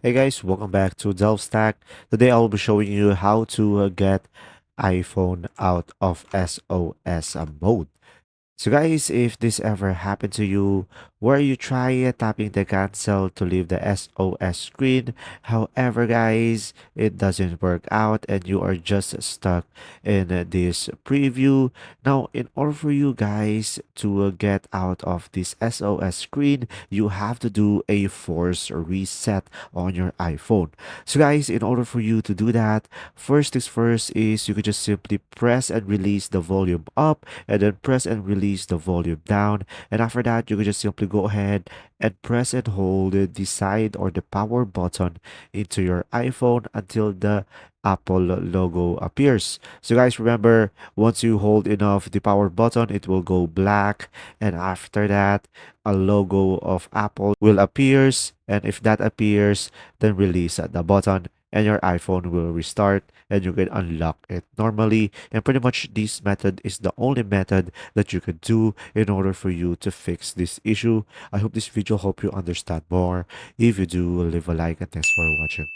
Hey guys, welcome back to Delve Stack. Today I'll be showing you how to get iPhone out of SOS mode. So guys, if this ever happened to you, where you try tapping the cancel to leave the SOS screen, however guys, it doesn't work out and you are just stuck in this preview. Now, in order for you guys to get out of this SOS screen, you have to do a force reset on your iPhone. So guys, in order for you to do that, first things first is you could just simply press and release the volume up and then press and release the volume down. And after that, you can just simply go ahead and press and hold the side or the power button into your iPhone until the Apple logo appears. So guys, remember, once you hold enough the power button, it will go black. And after that, a logo of Apple will appears. And if that appears, then release the button and your iPhone will restart and you can unlock it normally. And pretty much this method is the only method that you could do in order for you to fix this issue. I hope this video helped you understand more. If you do, leave a like and thanks for watching.